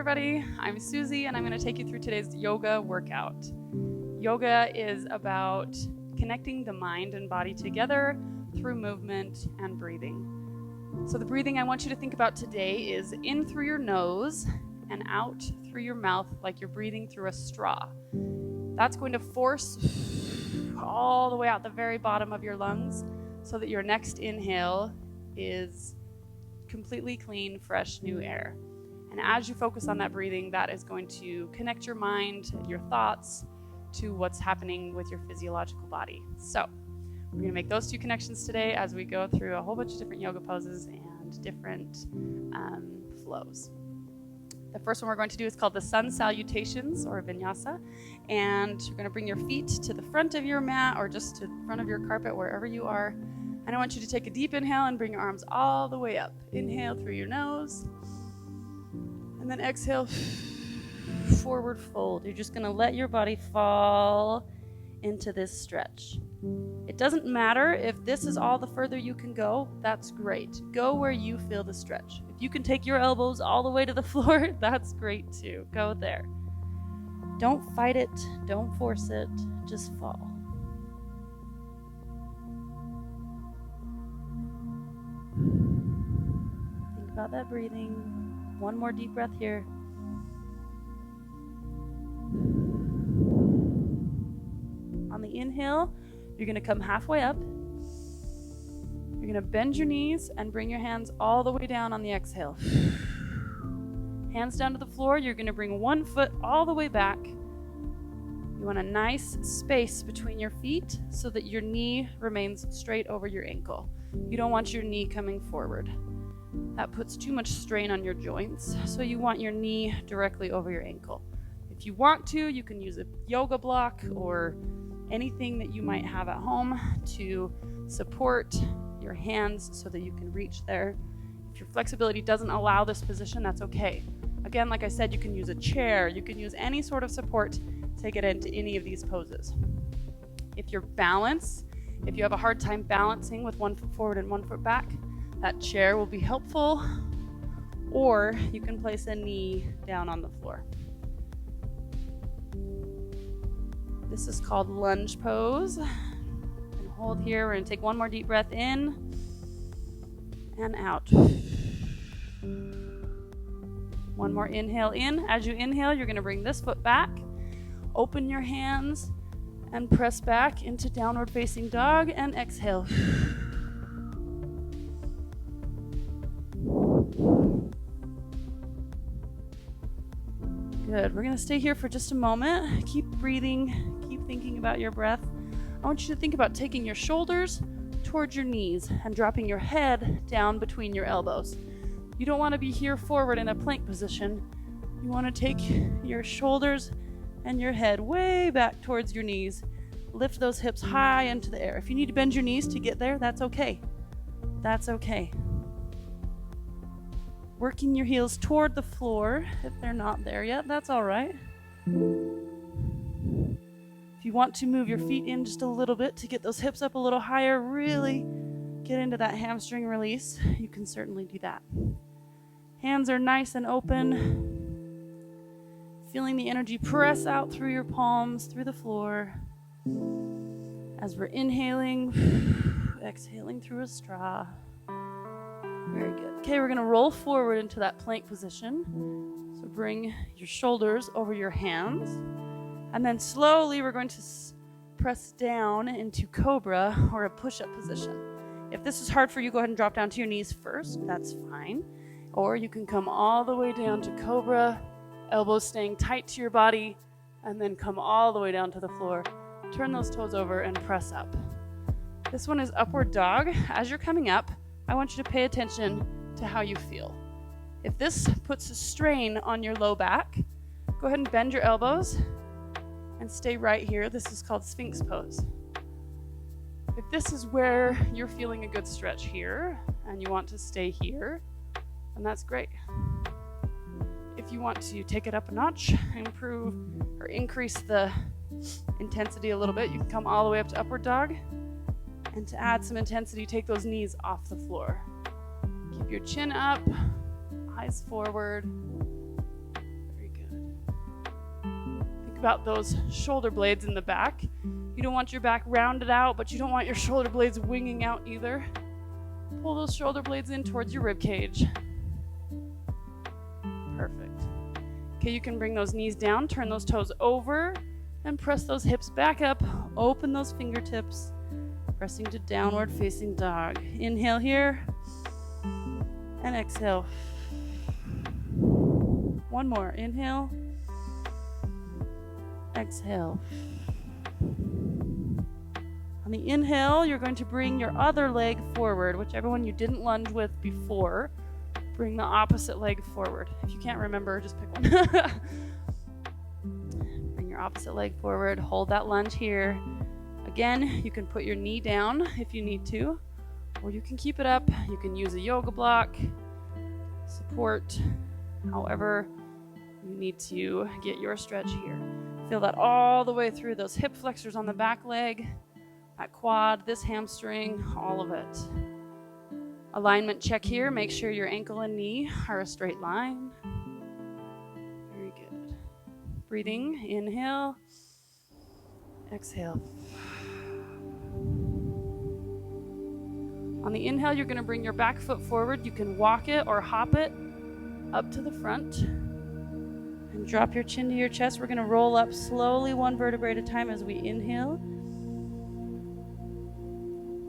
everybody, I'm Susie and I'm going to take you through today's yoga workout. Yoga is about connecting the mind and body together through movement and breathing. So the breathing I want you to think about today is in through your nose and out through your mouth like you're breathing through a straw. That's going to force all the way out the very bottom of your lungs so that your next inhale is completely clean, fresh, new air. And as you focus on that breathing, that is going to connect your mind, your thoughts, to what's happening with your physiological body. So we're going to make those two connections today as we go through a whole bunch of different yoga poses and different flows. The first one we're going to do is called the Sun Salutations, or Vinyasa. And you're going to bring your feet to the front of your mat or just to the front of your carpet, wherever you are. And I want you to take a deep inhale and bring your arms all the way up. Inhale through your nose. And then exhale, forward fold. You're just going to let your body fall into this stretch. It doesn't matter if this is all the further you can go, that's great. Go where you feel the stretch. If you can take your elbows all the way to the floor, that's great too. Go there. Don't fight it, don't force it, just fall. Think about that breathing. One more deep breath here. On the inhale, you're going to come halfway up. You're going to bend your knees and bring your hands all the way down on the exhale. Hands down to the floor. You're going to bring one foot all the way back. You want a nice space between your feet so that your knee remains straight over your ankle. You don't want your knee coming forward. That puts too much strain on your joints, so you want your knee directly over your ankle. If you want to, you can use a yoga block or anything that you might have at home to support your hands so that you can reach there. If your flexibility doesn't allow this position, that's okay. Again, like I said, you can use a chair, you can use any sort of support to get into any of these poses. If you have a hard time balancing with one foot forward and one foot back, that chair will be helpful, or you can place a knee down on the floor. This is called lunge pose. And hold here. We're going to take one more deep breath in and out. One more inhale in. As you inhale, you're going to bring this foot back. Open your hands and press back into downward facing dog and exhale. Good. We're going to stay here for just a moment. Keep breathing. Keep thinking about your breath. I want you to think about taking your shoulders towards your knees and dropping your head down between your elbows. You don't want to be here forward in a plank position. You want to take your shoulders and your head way back towards your knees. Lift those hips high into the air. If you need to bend your knees to get there, that's okay. That's okay. Working your heels toward the floor. If they're not there yet, that's all right. If you want to move your feet in just a little bit to get those hips up a little higher, really get into that hamstring release, you can certainly do that. Hands are nice and open. Feeling the energy press out through your palms, through the floor. As we're inhaling, exhaling through a straw. Very good. Okay, we're going to roll forward into that plank position. So bring your shoulders over your hands. And then slowly we're going to press down into cobra or a push-up position. If this is hard for you, go ahead and drop down to your knees first. That's fine. Or you can come all the way down to cobra, elbows staying tight to your body, and then come all the way down to the floor. Turn those toes over and press up. This one is upward dog. As you're coming up, I want you to pay attention to how you feel. If this puts a strain on your low back, go ahead and bend your elbows and stay right here. This is called Sphinx pose. If this is where you're feeling a good stretch here and you want to stay here, then that's great. If you want to take it up a notch, improve or increase the intensity a little bit, you can come all the way up to upward dog. And to add some intensity, take those knees off the floor. Keep your chin up, eyes forward. about those shoulder blades in the back. You don't want your back rounded out, but you don't want your shoulder blades winging out either. Pull those shoulder blades in towards your rib cage. Perfect. Okay, you can bring those knees down, turn those toes over, and press those hips back up. Open those fingertips, pressing to downward facing dog. Inhale here, and exhale. One more. Inhale, exhale. On the inhale, you're going to bring your other leg forward, whichever one you didn't lunge with before. Bring the opposite leg forward. If you can't remember, just pick one. Bring your opposite leg forward. Hold that lunge here. Again, you can put your knee down if you need to, or you can keep it up. You can use a yoga block, support, however you need to get your stretch here. Feel that all the way through those hip flexors on the back leg, that quad, this hamstring, all of it. Alignment check here. Make sure your ankle and knee are a straight line. Very good. Breathing. Inhale. Exhale. On the inhale, you're going to bring your back foot forward. You can walk it or hop it up to the front. And drop your chin to your chest. We're going to roll up slowly, one vertebrae at a time as we inhale.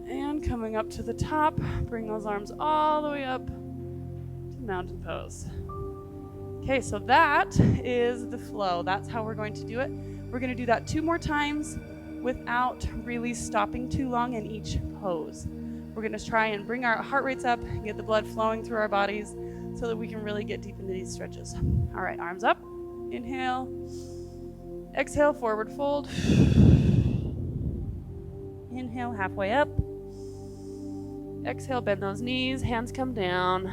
And coming up to the top, bring those arms all the way up to mountain pose. Okay, so that is the flow. That's how we're going to do it. We're going to do that 2 more times without really stopping too long in each pose. We're going to try and bring our heart rates up and get the blood flowing through our bodies so that we can really get deep into these stretches. All right, arms up. Inhale. Exhale, forward fold. Inhale, halfway up. Exhale, bend those knees, hands come down.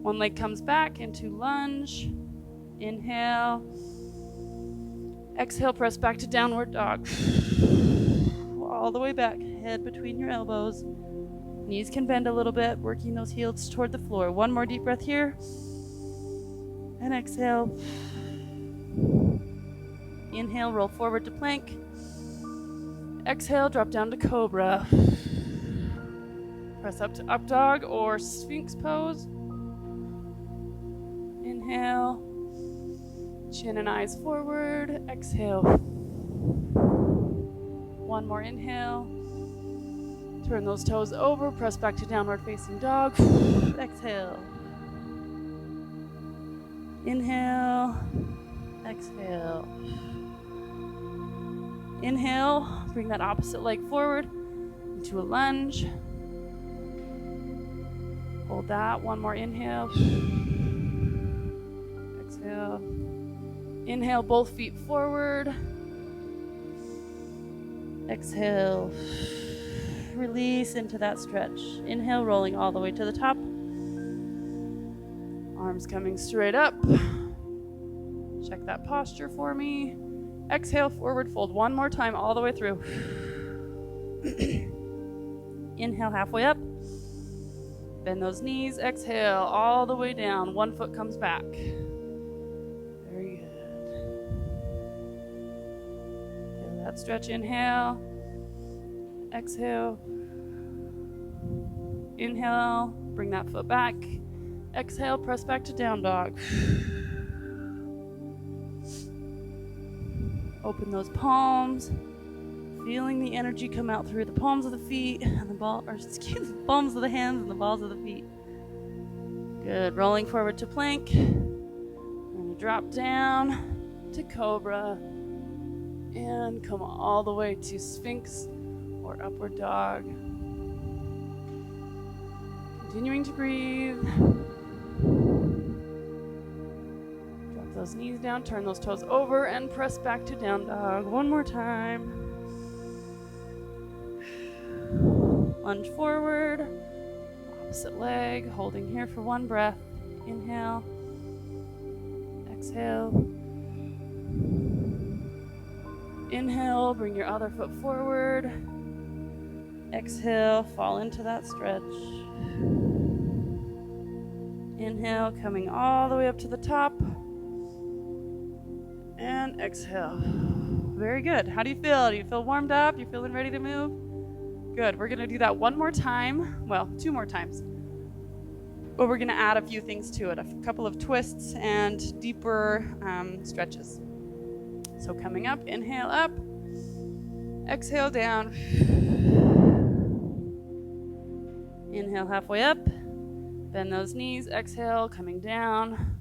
One leg comes back into lunge. Inhale. Exhale, press back to downward dog. All the way back, head between your elbows. Knees can bend a little bit, working those heels toward the floor. One more deep breath here. And exhale. Inhale, roll forward to plank. Exhale, drop down to cobra. Press up to up dog or sphinx pose. Inhale. Chin and eyes forward. Exhale. One more inhale. Turn those toes over. Press back to downward facing dog. Exhale. Inhale. Exhale. Inhale. Bring that opposite leg forward into a lunge. Hold that. One more inhale. Exhale. Inhale, both feet forward. Exhale. Release into that stretch. Inhale, rolling all the way to the top. Arms coming straight up. Check that posture for me. Exhale, forward fold one more time all the way through. Inhale, halfway up. Bend those knees. Exhale, all the way down. One foot comes back. Very good. Feel that stretch. Inhale. Exhale. Inhale, bring that foot back. Exhale, press back to down dog. Open those palms, feeling the energy come out through the palms of the feet and the palms of the hands and the balls of the feet. Good. Rolling forward to plank. And drop down to cobra. And come all the way to sphinx or upward dog. Continuing to breathe. Drop those knees down, turn those toes over, and press back to down dog. One more time. Lunge forward. Opposite leg, holding here for one breath. Inhale. Exhale. Inhale, bring your other foot forward. Exhale, fall into that stretch. Inhale, coming all the way up to the top. And exhale. Very good. How do you feel? Do you feel warmed up? You feeling ready to move? Good. We're going to do that one more time. Well, 2 more times. But we're going to add a few things to it, a couple of twists and deeper stretches. So coming up, inhale up, exhale down. Inhale halfway up, bend those knees, exhale, coming down,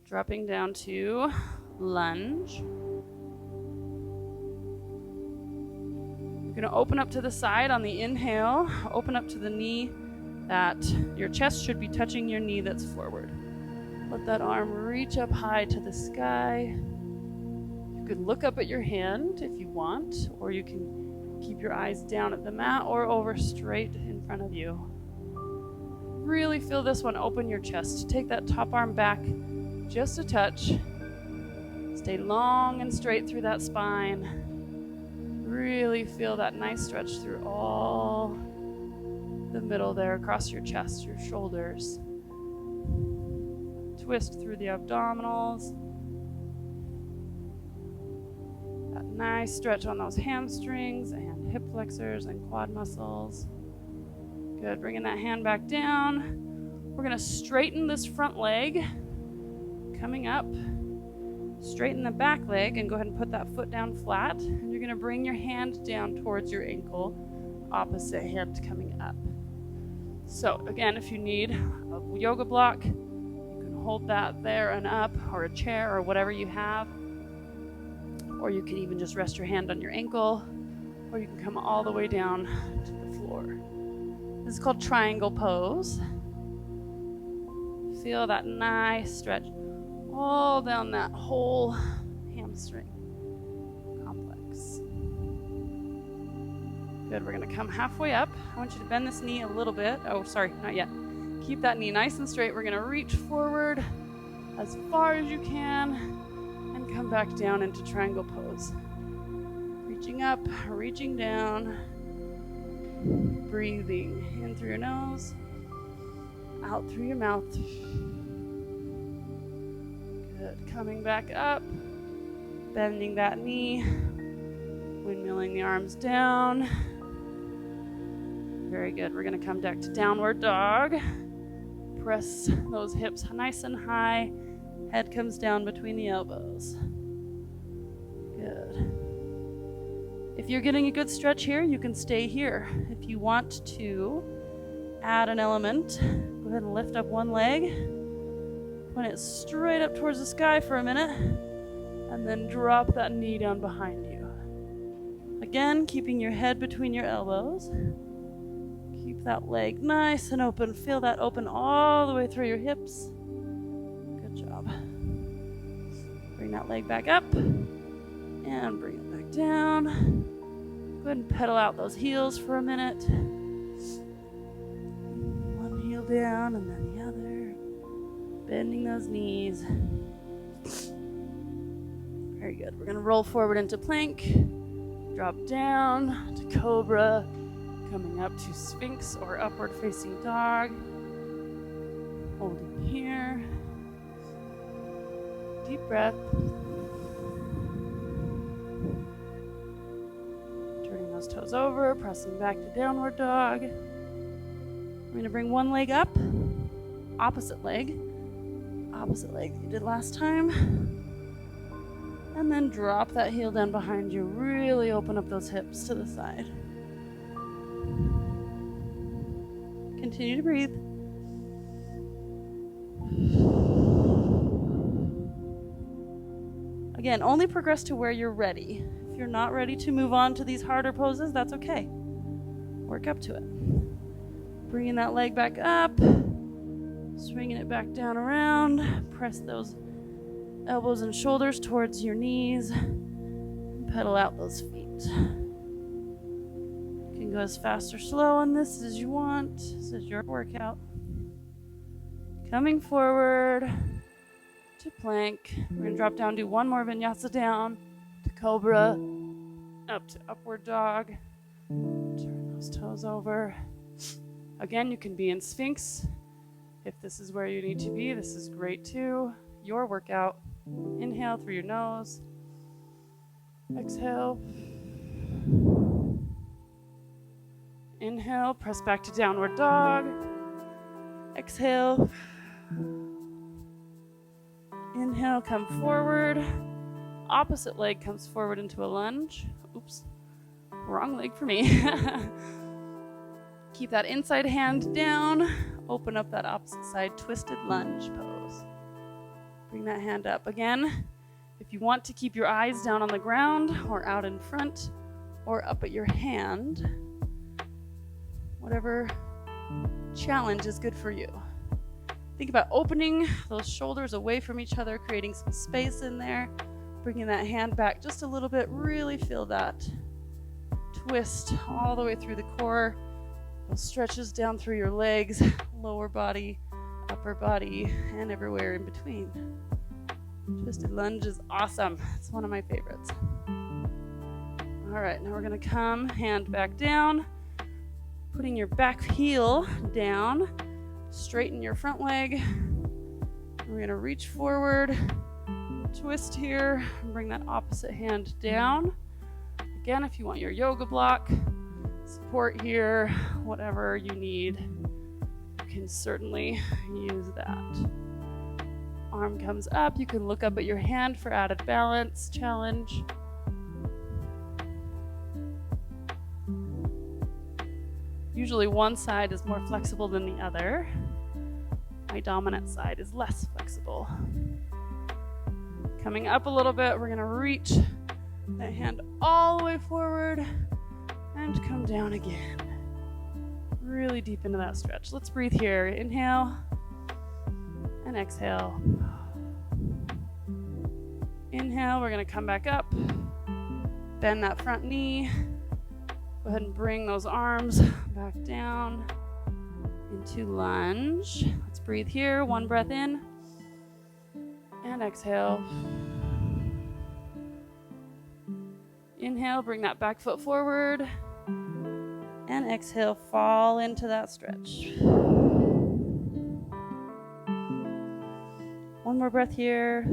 dropping down to lunge. You're going to open up to the side on the inhale, open up to the knee that your chest should be touching your knee that's forward. Let that arm reach up high to the sky. You could look up at your hand if you want, or you can keep your eyes down at the mat or over straight in front of you. Really feel this one, open your chest. Take that top arm back just a touch. Stay long and straight through that spine. Really feel that nice stretch through all the middle there, across your chest, your shoulders. Twist through the abdominals. That nice stretch on those hamstrings and hip flexors and quad muscles. Good, bringing that hand back down. We're gonna straighten this front leg. Coming up, straighten the back leg and go ahead and put that foot down flat. And you're gonna bring your hand down towards your ankle, opposite hand coming up. So again, if you need a yoga block, you can hold that there and up, or a chair or whatever you have. Or you can even just rest your hand on your ankle, or you can come all the way down to the floor. This is called triangle pose. Feel that nice stretch all down that whole hamstring complex. Good, we're gonna come halfway up. I want you to bend this knee a little bit. Oh, sorry, not yet. Keep that knee nice and straight. We're gonna reach forward as far as you can and come back down into triangle pose. Reaching up, reaching down, breathing in through your nose, out through your mouth. Good. Coming back up, bending that knee, windmilling the arms down. Very good. We're going to come back to downward dog. Press those hips nice and high. Head comes down between the elbows. Good. If you're getting a good stretch here, you can stay here. If you want to add an element, go ahead and lift up one leg. Point it straight up towards the sky for a minute, and then drop that knee down behind you. Again, keeping your head between your elbows. Keep that leg nice and open. Feel that open all the way through your hips. Good job. Bring that leg back up, and bring it back down. Go ahead and pedal out those heels for a minute. One heel down, and then the other. Bending those knees. Very good. We're going to roll forward into plank. Drop down to cobra. Coming up to sphinx or upward facing dog. Holding here. Deep breath. Turning those toes over, pressing back to downward dog. We're going to bring one leg up. Opposite leg that you did last time. And then drop that heel down behind you. Really open up those hips to the side. Continue to breathe. Again, only progress to where you're ready. If you're not ready to move on to these harder poses, that's okay. Work up to it. Bringing that leg back up. Swinging it back down around. Press those elbows and shoulders towards your knees. And pedal out those feet. You can go as fast or slow on this as you want. This is your workout. Coming forward to plank. We're going to drop down, do one more vinyasa down to cobra, up to upward dog. Turn those toes over. Again, you can be in sphinx. If this is where you need to be, this is great too. Your workout. Inhale through your nose. Exhale. Inhale, press back to downward dog. Exhale. Inhale, come forward. Opposite leg comes forward into a lunge. Oops, wrong leg for me. Keep that inside hand down. Open up that opposite side, twisted lunge pose. Bring that hand up. Again, if you want to keep your eyes down on the ground or out in front or up at your hand, whatever challenge is good for you. Think about opening those shoulders away from each other, creating some space in there, bringing that hand back just a little bit. Really feel that twist all the way through the core. Those stretches down through your legs, lower body, upper body, and everywhere in between. Twisted lunge is awesome. It's one of my favorites. All right, now we're gonna come hand back down, putting your back heel down, straighten your front leg. We're gonna reach forward, twist here, and bring that opposite hand down. Again, if you want your yoga block, support here, whatever you need, you can certainly use that. Arm comes up, you can look up at your hand for added balance, challenge. Usually one side is more flexible than the other. My dominant side is less flexible. Coming up a little bit, we're gonna reach that hand all the way forward and come down again. Really deep into that stretch. Let's breathe here. Inhale and exhale. Inhale, we're gonna come back up, bend that front knee. Go ahead and bring those arms back down into lunge. Let's breathe here. One breath in and exhale. Inhale, bring that back foot forward. And exhale, fall into that stretch. One more breath here.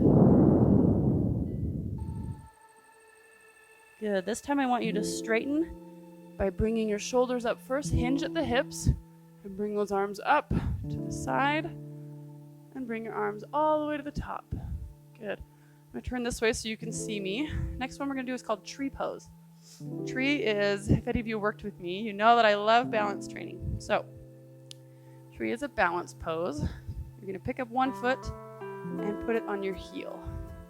Good. This time I want you to straighten by bringing your shoulders up first. Hinge at the hips and bring those arms up to the side and bring your arms all the way to the top. Good. I'm gonna turn this way so you can see me. Next one we're gonna do is called tree pose. Tree is, if any of you worked with me, you know that I love balance training. So, tree is a balance pose. You're gonna pick up one foot and put it on your heel.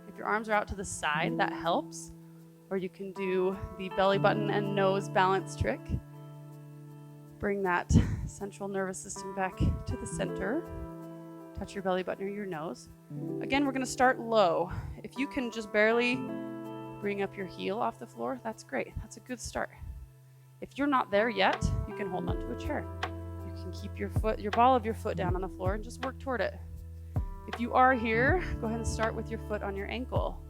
If your arms are out to the side, that helps. Or you can do the belly button and nose balance trick. Bring that central nervous system back to the center. Touch your belly button or your nose. Again, we're gonna start low. If you can just barely bring up your heel off the floor, that's great. That's a good start. If you're not there yet, you can hold onto a chair. You can keep your ball of your foot down on the floor and just work toward it. If you are here, go ahead and start with your foot on your ankle.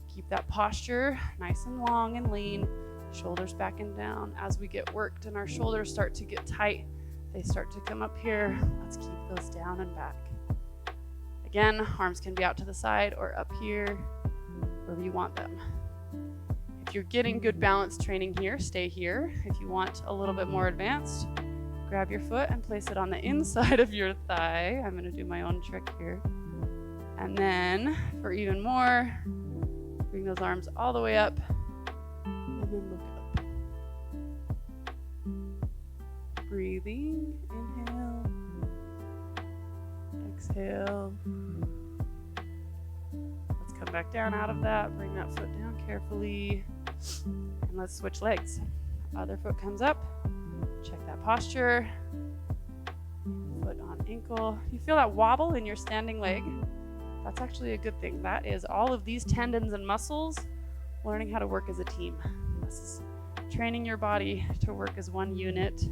Keep that posture nice and long and lean, shoulders back and down. As we get worked and our shoulders start to get tight, they start to come up here. Let's keep those down and back. Again, arms can be out to the side or up here, wherever you want them. If you're getting good balance training here, stay here. If you want a little bit more advanced, grab your foot and place it on the inside of your thigh. I'm gonna do my own trick here. And then for even more, bring those arms all the way up and then look up. Breathing, inhale, exhale. Let's come back down out of that, bring that foot down carefully, and let's switch legs. Other foot comes up, check that posture, foot on ankle. You feel that wobble in your standing leg? That's actually a good thing. That is all of these tendons and muscles learning how to work as a team. This is training your body to work as one unit,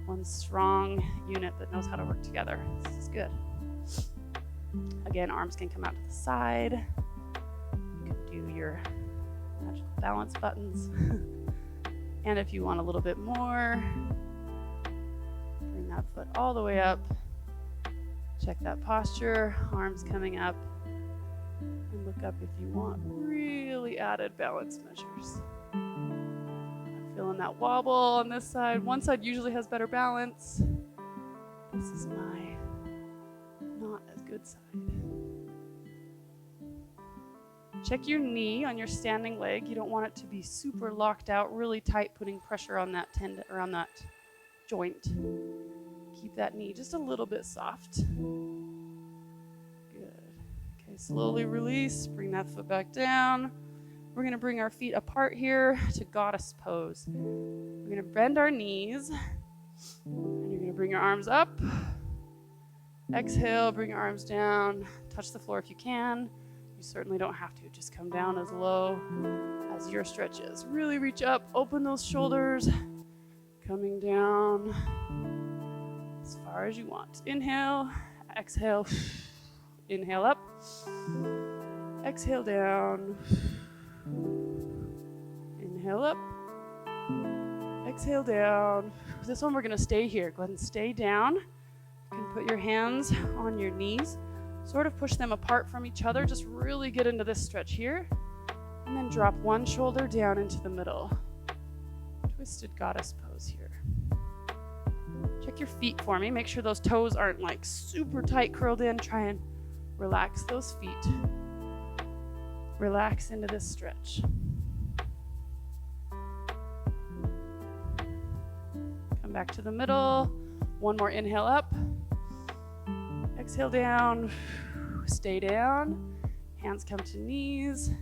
one strong unit that knows how to work together. This is good. Again, arms can come out to the side. You can do your magical balance buttons. And if you want a little bit more, bring that foot all the way up. Check that posture, arms coming up, And look up if you want really added balance measures. I'm feeling that wobble on this side. One side usually has better balance. This is my not as good side. Check your knee on your standing leg. You don't want it to be super locked out, really tight, putting pressure on that tendon or on that joint. Keep that knee just a little bit soft. Good. Okay, slowly release. Bring that foot back down. We're going to bring our feet apart here to goddess pose. We're going to bend our knees. And you're going to bring your arms up. Exhale, bring your arms down. Touch the floor if you can. You certainly don't have to. Just come down as low as your stretch is. Really reach up, open those shoulders. Coming down as far as you want. Inhale, exhale, inhale up, exhale down, inhale up, exhale down. This one we're going to stay here. Go ahead and stay down. You can put your hands on your knees, sort of push them apart from each other. Just really get into this stretch here, and then drop one shoulder down into the middle. Twisted goddess pose here. Check your feet for me. Make sure those toes aren't like super tight curled in. Try and relax those feet. Relax into this stretch. Come back to the middle. One more inhale up. Exhale down. Stay down. Hands come to knees.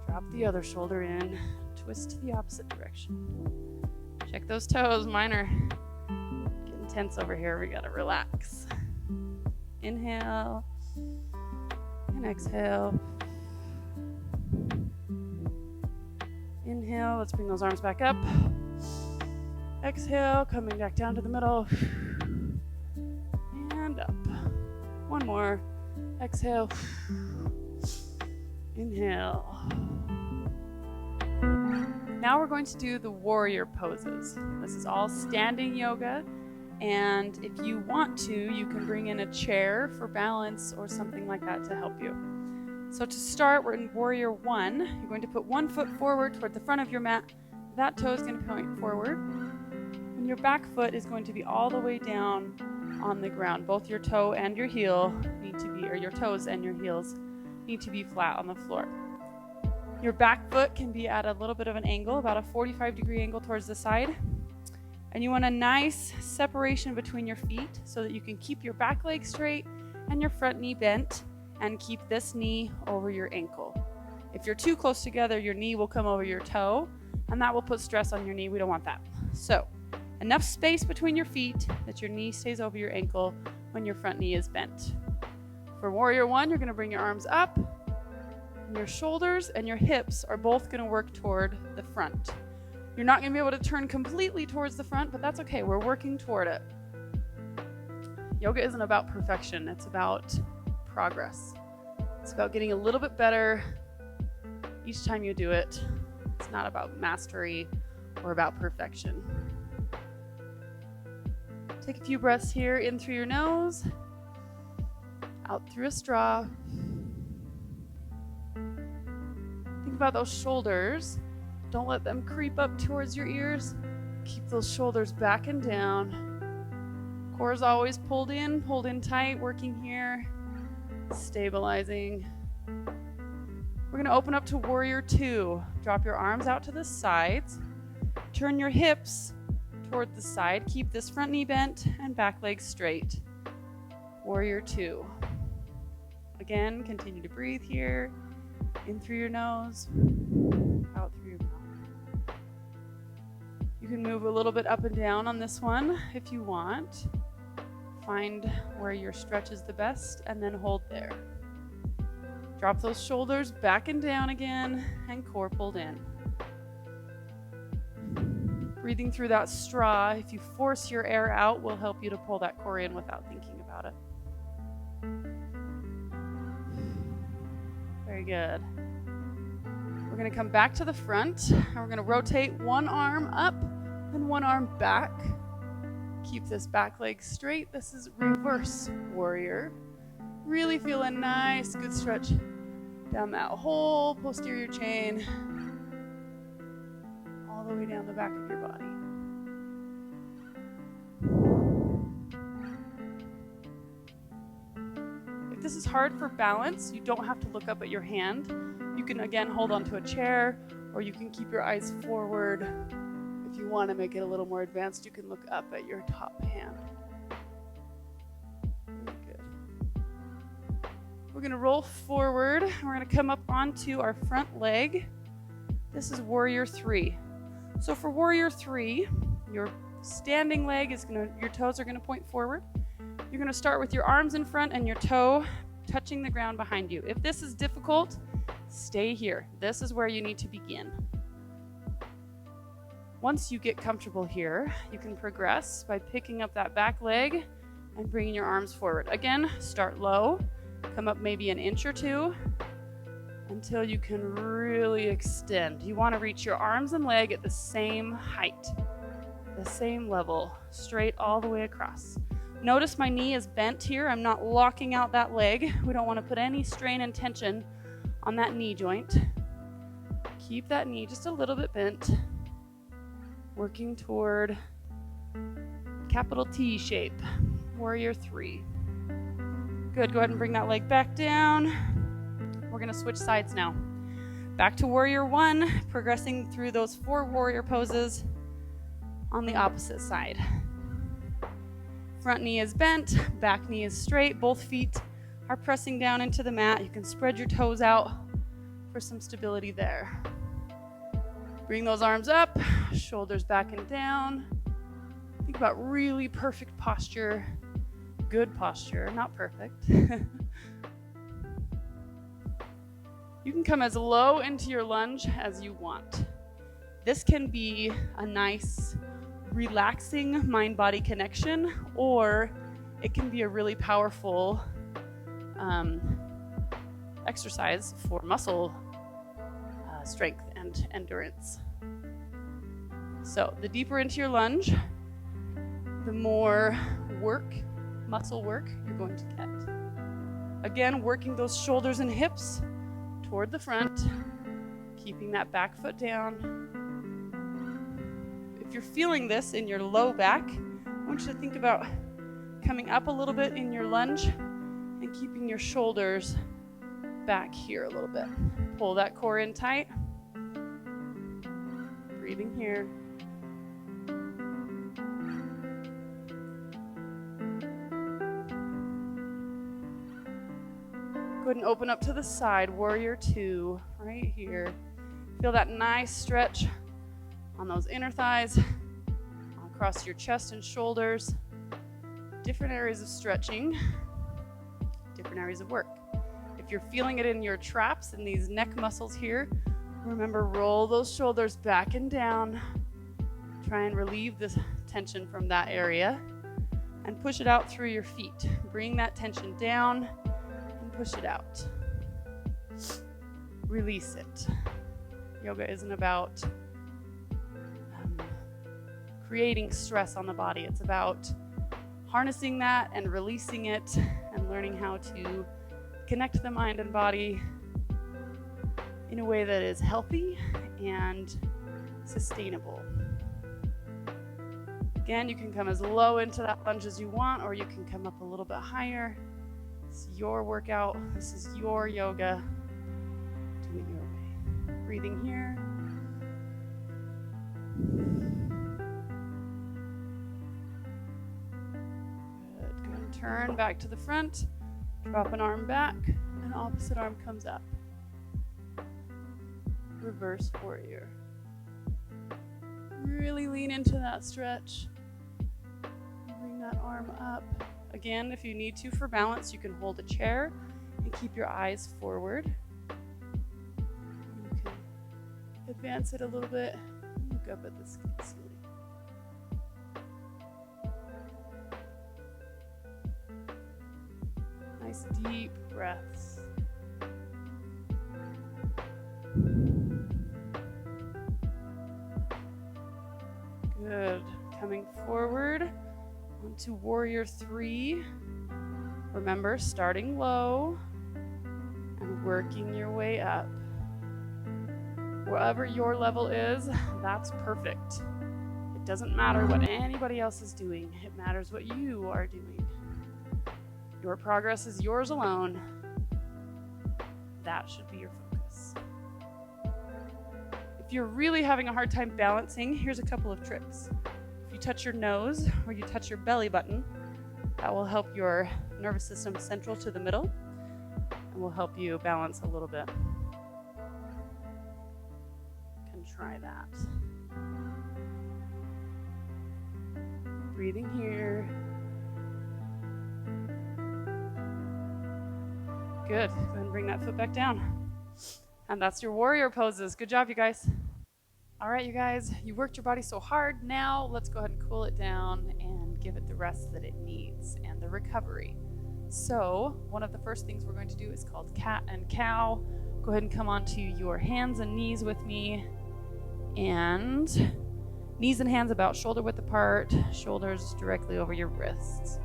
Drop the other shoulder in. Twist to the opposite direction. Check those toes. Mine are getting tense over here. We gotta relax. Inhale and exhale. Inhale. Let's bring those arms back up. Exhale, coming back down to the middle. And up. One more. Exhale. Inhale. Now we're going to do the warrior poses. This is all standing yoga, and if you want to, you can bring in a chair for balance or something like that to help you. So to start, we're in warrior one. You're going to put one foot forward toward the front of your mat. That toe is going to point forward. And your back foot is going to be all the way down on the ground. Both your toe and your heel need to be, or your toes and your heels need to be flat on the floor. Your back foot can be at a little bit of an angle, about a 45-degree angle towards the side. And you want a nice separation between your feet so that you can keep your back leg straight and your front knee bent, and keep this knee over your ankle. If you're too close together, your knee will come over your toe, and that will put stress on your knee. We don't want that. So, enough space between your feet that your knee stays over your ankle when your front knee is bent. For warrior one, you're going to bring your arms up, and your shoulders and your hips are both going to work toward the front. You're not going to be able to turn completely towards the front, but that's okay. We're working toward it. Yoga isn't about perfection. It's about progress. It's about getting a little bit better each time you do it. It's not about mastery or about perfection. Take a few breaths here, in through your nose, out through a straw. Think about those shoulders. Don't let them creep up towards your ears. Keep those shoulders back and down. Core is always pulled in tight, working here. Stabilizing. We're going to open up to warrior two. Drop your arms out to the sides. Turn your hips toward the side. Keep this front knee bent and back leg straight. Warrior two. Again, continue to breathe here. In through your nose, out through your mouth. You can move a little bit up and down on this one if you want. Find where your stretch is the best and then hold there. Drop those shoulders back and down again and core pulled in. Breathing through that straw, if you force your air out, will help you to pull that core in without thinking about it. Very good. We're going to come back to the front and we're going to rotate one arm up and one arm back. Keep this back leg straight. This is reverse warrior. Really feel a nice, good stretch Down that whole posterior chain, all the way down the back of your body. If this is hard for balance, you don't have to look up at your hand. You can again hold onto a chair, or you can keep your eyes forward. If you want to make it a little more advanced, you can look up at your top hand. Very good. We're going to roll forward. We're going to come up onto our front leg. This is Warrior 3. So for Warrior 3, your standing leg is your toes are going to point forward. You're going to start with your arms in front and your toe touching the ground behind you. If this is difficult, stay here. This is where you need to begin. Once you get comfortable here, you can progress by picking up that back leg and bringing your arms forward. Again, start low, come up maybe an inch or two until you can really extend. You want to reach your arms and leg at the same height, the same level, straight all the way across. Notice my knee is bent here. I'm not locking out that leg. We don't want to put any strain and tension on that knee joint. Keep that knee just a little bit bent, working toward capital T shape, Warrior 3. Good, go ahead and bring that leg back down. We're gonna switch sides now. Back to Warrior 1, progressing through those 4 warrior poses on the opposite side. Front knee is bent, back knee is straight, both feet are pressing down into the mat. You can spread your toes out for some stability there. Bring those arms up, shoulders back and down. Think about really perfect posture, good posture, not perfect. You can come as low into your lunge as you want. This can be a nice, relaxing mind-body connection, or it can be a really powerful exercise for muscle strength and endurance. So the deeper into your lunge, the more muscle work you're going to get. Again, working those shoulders and hips toward the front, keeping that back foot down. If you're feeling this in your low back, I want you to think about coming up a little bit in your lunge and keeping your shoulders back here a little bit. Pull that core in tight. Breathing here. Go ahead and open up to the side, Warrior 2, right here. Feel that nice stretch on those inner thighs, across your chest and shoulders. Different areas of stretching, different areas of work. If you're feeling it in your traps and these neck muscles here, remember, roll those shoulders back and down. Try and relieve the tension from that area and push it out through your feet. Bring that tension down and push it out. Release it. Yoga isn't about creating stress on the body. It's about harnessing that and releasing it and learning how to connect the mind and body in a way that is healthy and sustainable. Again, you can come as low into that lunge as you want, or you can come up a little bit higher. It's your workout. This is your yoga. Do it your way. Breathing here. Good. Go ahead and turn back to the front. Drop an arm back, and opposite arm comes up. Reverse warrior. Really lean into that stretch. Bring that arm up. Again, if you need to for balance, you can hold a chair and keep your eyes forward. You can advance it a little bit. Look up at the ceiling. Nice deep breaths. Good. Coming forward onto Warrior 3. Remember, starting low, and working your way up. Wherever your level is, that's perfect. It doesn't matter what anybody else is doing. It matters what you are doing. Your progress is yours alone. That should be your focus. If you're really having a hard time balancing, here's a couple of tricks. If you touch your nose or you touch your belly button, that will help your nervous system central to the middle and will help you balance a little bit. You can try that. Breathing here. Good. Go ahead and bring that foot back down. And that's your warrior poses. Good job, you guys. All right, you guys, you worked your body so hard. Now let's go ahead and cool it down and give it the rest that it needs and the recovery. So one of the first things we're going to do is called cat and cow. Go ahead and come onto your hands and knees with me. And knees and hands about shoulder width apart, shoulders directly over your wrists.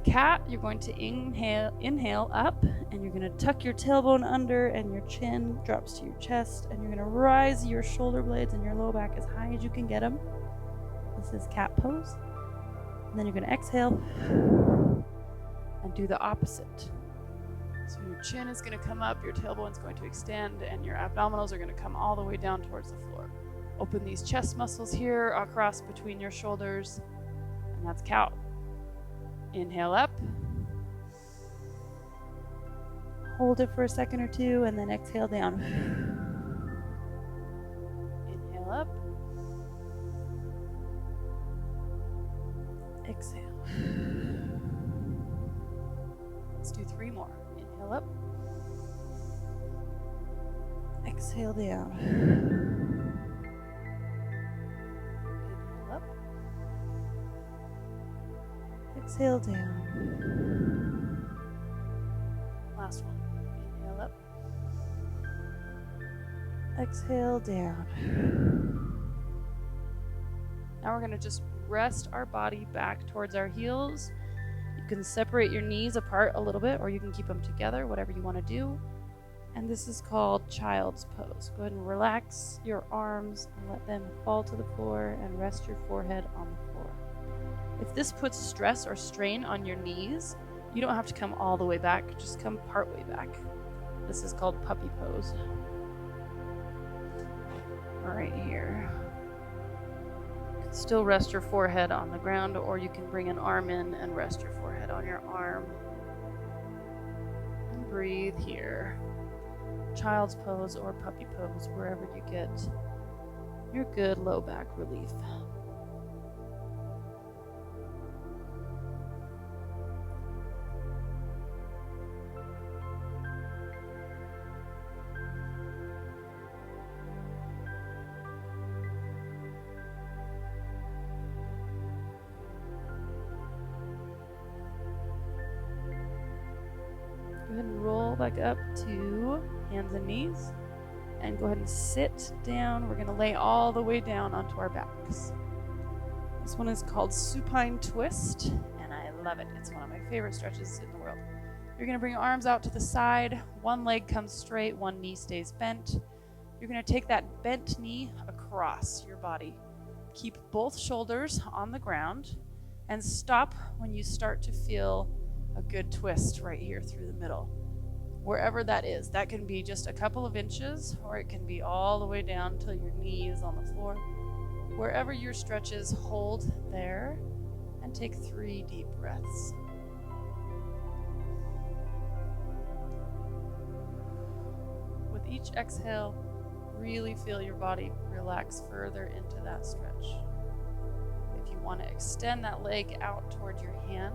Cat, you're going to inhale up, and you're going to tuck your tailbone under, and your chin drops to your chest, and you're going to rise your shoulder blades and your low back as high as you can get them. This is cat pose. And then you're going to exhale and do the opposite. So your chin is going to come up, your tailbone is going to extend, and your abdominals are going to come all the way down towards the floor. Open these chest muscles here across between your shoulders, and that's cow. Inhale up. Hold it for a second or two, and then exhale down. Inhale up. Exhale. Let's do 3 more. Inhale up. Exhale down. Inhale up. Exhale down. Last one. Inhale up. Exhale down. Now we're going to just rest our body back towards our heels. You can separate your knees apart a little bit, or you can keep them together, whatever you want to do. And this is called child's pose. Go ahead and relax your arms and let them fall to the floor and rest your forehead on the floor. If this puts stress or strain on your knees, you don't have to come all the way back, just come part way back. This is called puppy pose. Right here. You can still rest your forehead on the ground, or you can bring an arm in and rest your forehead on your arm. And breathe here. Child's pose or puppy pose, wherever you get your good low back relief. Go ahead and roll back up to hands and knees, and go ahead and sit down. We're going to lay all the way down onto our backs. This one is called supine twist, and I love it. It's one of my favorite stretches in the world. You're going to bring your arms out to the side. One leg comes straight, one knee stays bent. You're going to take that bent knee across your body. Keep both shoulders on the ground, and stop when you start to feel a good twist right here through the middle. Wherever that is, that can be just a couple of inches, or it can be all the way down till your knee is on the floor. Wherever your stretch is, hold there and take 3 deep breaths. With each exhale, really feel your body relax further into that stretch. If you want to extend that leg out toward your hand,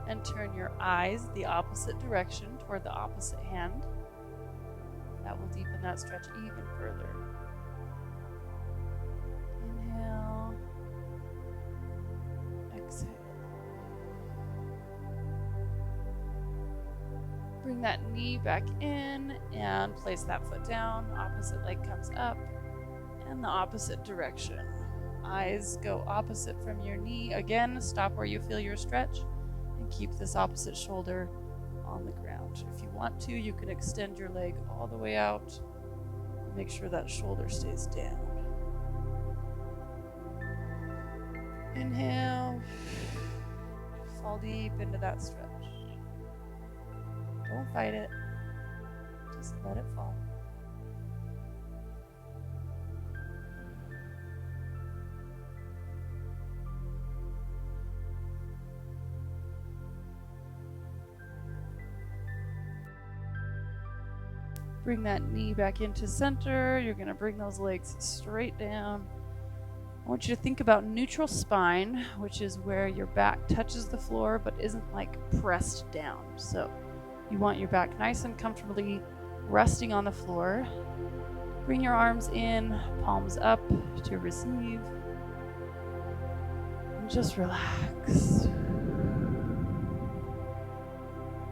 and turn your eyes the opposite direction toward the opposite hand. That will deepen that stretch even further. Inhale. Exhale. Bring that knee back in and place that foot down. Opposite leg comes up and the opposite direction. Eyes go opposite from your knee. Again, stop where you feel your stretch. Keep this opposite shoulder on the ground. If you want to, you can extend your leg all the way out. Make sure that shoulder stays down. Inhale. Fall deep into that stretch. Don't fight it. Just let it fall. Bring that knee back into center. You're going to bring those legs straight down. I want you to think about neutral spine, which is where your back touches the floor but isn't like pressed down. So you want your back nice and comfortably resting on the floor. Bring your arms in, palms up to receive. And just relax.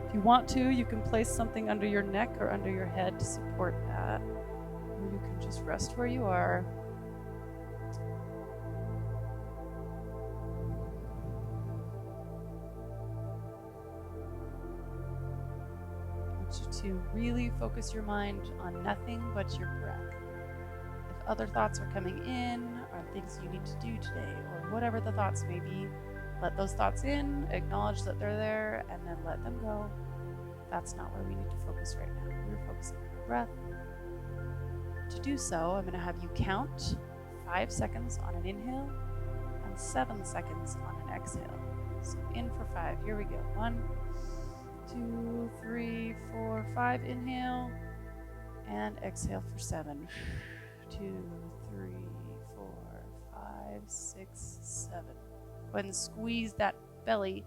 If you want to, you can place something under your neck or under your head to support that. Or you can just rest where you are. I want you to really focus your mind on nothing but your breath. If other thoughts are coming in, or things you need to do today, or whatever the thoughts may be, let those thoughts in, acknowledge that they're there, and then let them go. That's not where we need to focus right now. We're focusing on our breath. To do so, I'm going to have you count 5 seconds on an inhale and 7 seconds on an exhale. So in for 5. Here we go. 1, 2, 3, 4, 5. Inhale and exhale for 7. 2, 3, 4, 5, 6, 7. Go ahead and squeeze that belly.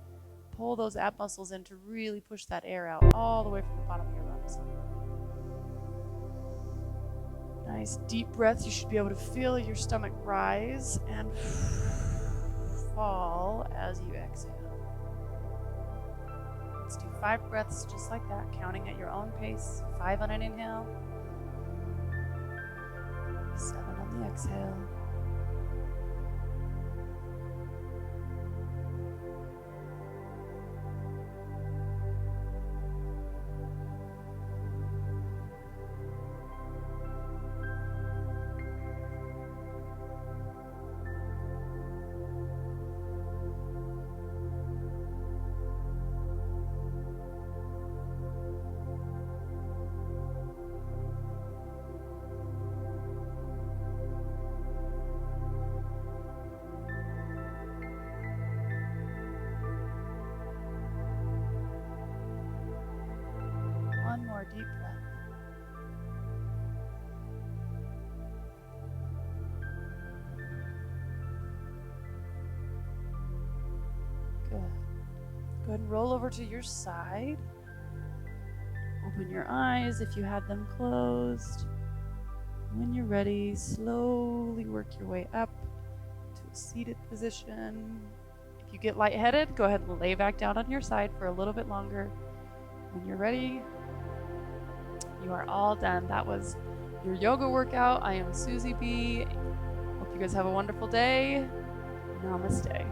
Pull those ab muscles in to really push that air out all the way from the bottom of your lungs. Nice deep breaths. You should be able to feel your stomach rise and fall as you exhale. Let's do 5 breaths just like that, counting at your own pace. 5 on an inhale, 7 on the exhale. One more deep breath. Good. Go ahead and roll over to your side. Open your eyes if you had them closed. When you're ready, slowly work your way up to a seated position. If you get lightheaded, go ahead and lay back down on your side for a little bit longer. When you're ready, you are all done. That was your yoga workout. I am Susie B. Hope you guys have a wonderful day. Namaste.